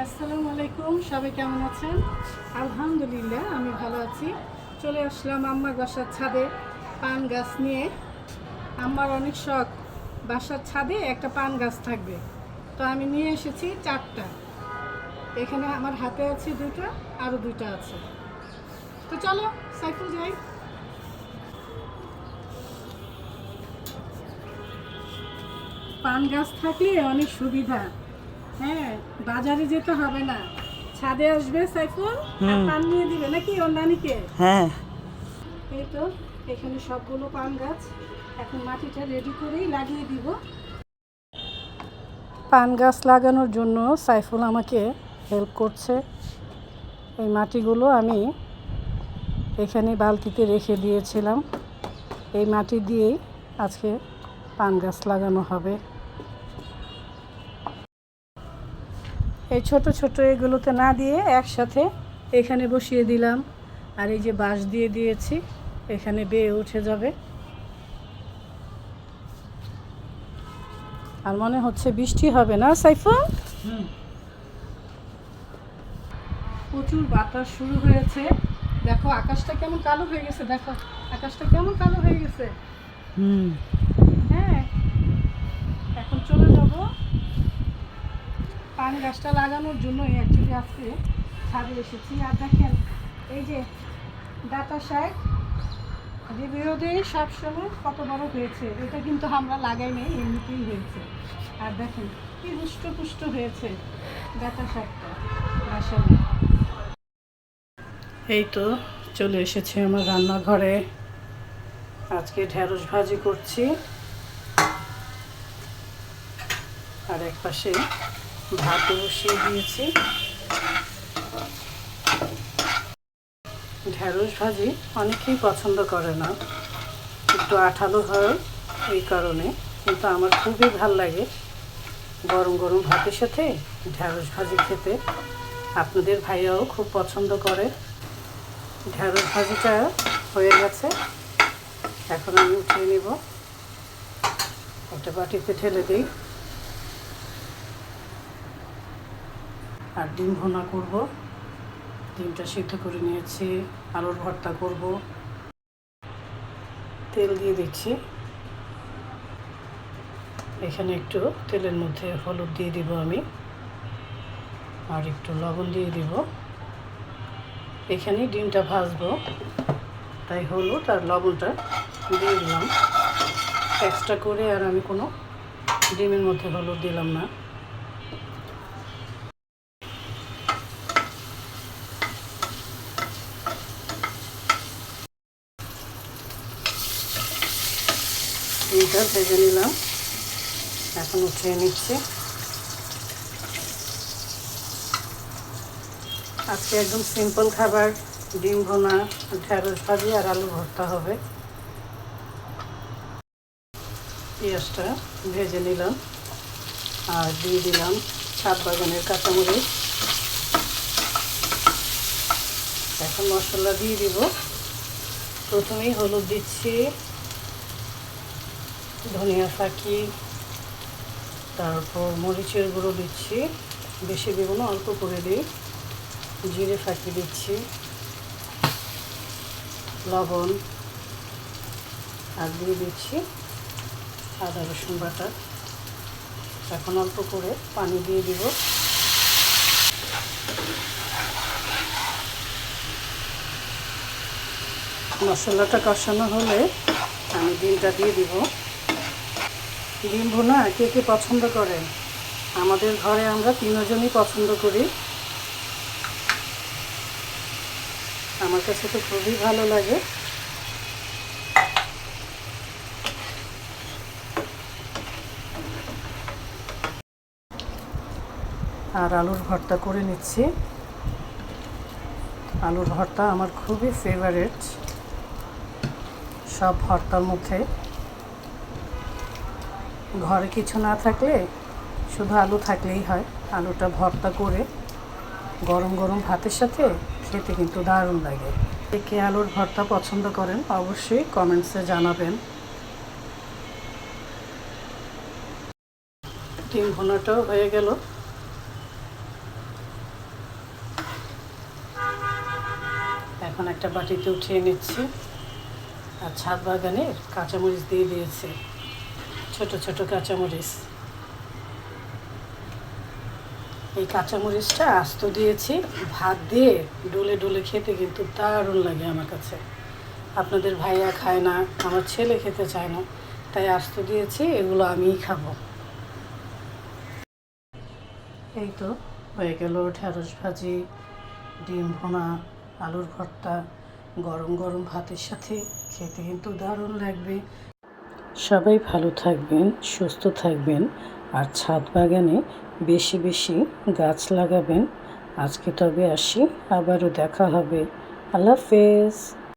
আসসালামু আলাইকুম, সবাই কেমন আছেন? আলহামদুলিল্লাহ আমি ভালো আছি। চলে আসলাম আম্মার বাসার ছাদে পান গাছ নিয়ে। আম্মার অনেক শখ বাসার ছাদে একটা পান গাছ থাকবে, তো আমি নিয়ে এসেছি 4টা। এখানে আমার হাতে আছে 2টা, আরও 2টা আছে। তো চলো সাইফুল যাই। পান গাছ থাকলে অনেক সুবিধা। হ্যাঁ, বাজারে যেতে হবে না, ছাদে আসবে সাইফুল আর পান নিয়ে দিবে নাকি ওর নানিকে। হ্যাঁ। এই তো এখানে সবগুলো পান গাছ, এখন মাটিটা রেডি করেই লাগিয়ে দিব। পান গাছ লাগানোর জন্য সাইফুল আমাকে হেল্প করছে। এই মাটিগুলো আমি এখানে বালতিতে রেখে দিয়েছিলাম। এই মাটি দিয়েই আজকে পান গাছ লাগানো হবে। এই ছোট ছোট এগুলোতে না দিয়ে একসাথে এখানে বসিয়ে দিলাম, আর এই যে বাঁশ দিয়ে দিয়েছি, এখানে বেয়ে উঠে যাবে। আর মনে হচ্ছে বৃষ্টি হবে না সাইফুল? প্রচুর বাতাস শুরু হয়েছে। দেখো আকাশটা কেমন কালো হয়ে গেছে, দেখো আকাশটা কেমন কালো হয়ে গেছে। হ্যাঁ, এখন চলে যাব পান গাছটা লাগানোর জন্য। অ্যাকচুয়ালি আজকে ছাদে এসেছি। আর দেখেন এই যে ডাটা শাক রিভিউ দিয়ে সবসময় কত বড় হয়েছে। এটা কিন্তু আমরা লাগাই নাই, এমনিতেই হয়েছে। আর দেখেন কি পুষ্ট হয়েছে ডাটা শাকটা আসলে। এই তো চলে এসেছে আমার রান্নাঘরে। আজকে ঢেঁড়স ভাজি করছি, আর এক পাশে ভাত বসিয়ে দিয়েছি। ঢেঁড়স ভাজি অনেকেই পছন্দ করে না, একটু আঠালো হয় এই কারণে, কিন্তু আমার খুবই ভাল লাগে গরম গরম ভাতের সাথে ঢেঁড়স ভাজি খেতে। আপনাদের ভাইয়াও খুব পছন্দ করে। ঢেঁড়স ভাজিটা হয়ে গেছে, এখন আমি উঠিয়ে নিব, একটা বাটিতে ঢেলে দিই। আর ডিম ভুনা করব, ডিমটা সিদ্ধ করে নিয়েছি। আলুর ভর্তা করব, তেল দিয়ে দিচ্ছি। এখানে একটু তেলের মধ্যে হলুদ দিয়ে দিব আমি, আর একটু লবণ দিয়ে দিব। এখানেই ডিমটা ভাজবো, তাই হলুদ আর লবণটা দিয়ে দিলাম এক্সট্রা করে। আর আমি কোনো ডিমের মধ্যে হলুদ দিলাম না। ডিমটা ভেজে নিলাম, এখন উঠিয়ে নিচ্ছি। আজকে একদম সিম্পল খাবার, ডিম ভুনা, ঢেঁড়স ভাজি আর আলু ভর্তা হবে। পেঁয়াজটা ভেজে নিলাম, আর দিয়ে দিলাম ছাদ বাগানের কাঁচামরিচ। এখন মশলা দিয়ে দিব। প্রথমেই হলুদ দিচ্ছি, ধনিয়া ফাঁকি, তারপর মরিচের গুঁড়ো দিচ্ছি, বেশি দেবো না, অল্প করে দিই। জিরে ফাঁকি দিচ্ছি, লবণ, আর দিয়ে দিচ্ছি আদা রসুন বাটা। এখন অল্প করে পানি দিয়ে দিব। মশলাটা কষানো হলে আমি ডিমটা দিয়ে দিব। ডিম ভুনা কে কে পছন্দ করেন? আমাদের ঘরে আমরা 3 জনই পছন্দ করি। আমার কাছে তো খুবই ভালো লাগে। আর আলুর ভর্তা করে নিচ্ছি। আলুর ভর্তা আমার খুবই ফেভারিট সব ভর্তার মধ্যে। ঘরে কিছু না থাকলে শুধু আলু থাকলেই হয়। আলুটা ভর্তা করে গরম গরম ভাতের সাথে খেতে কিন্তু দারুণ লাগে। কে আলুর ভর্তা পছন্দ করেন অবশ্যই কমেন্টসে জানাবেন। ডিম ভুনাটাও হয়ে গেল, এখন একটা বাটিতে উঠিয়ে নিচ্ছি। আর ছাদ বাগানের কাঁচামরিচ দিয়ে দিয়েছে, ছোট ছোট কাঁচামরিচ। এই কাঁচামরিচটা আস্ত দিয়েছি, ভাত দিয়ে ডলে ডলে খেতে কিন্তু দারুণ লাগে আমার কাছে। আপনাদের ভাইয়া খায় না, আমার ছেলে খেতে চায় না, তাই আস্ত দিয়েছি, এগুলো আমিই খাবো। এই তো হয়ে গেল ঢেঁড়স ভাজি, ডিম ভুনা, আলুর ভর্তা। গরম গরম ভাতের সাথে খেতে কিন্তু দারুণ লাগবে। সবাই ভালো থাকবেন, সুস্থ থাকবেন, আর ছাদ বাগানে বেশি বেশি গাছ লাগাবেন। আজকে তবে আসি, আবারও দেখা হবে। আল্লাহ হাফেজ।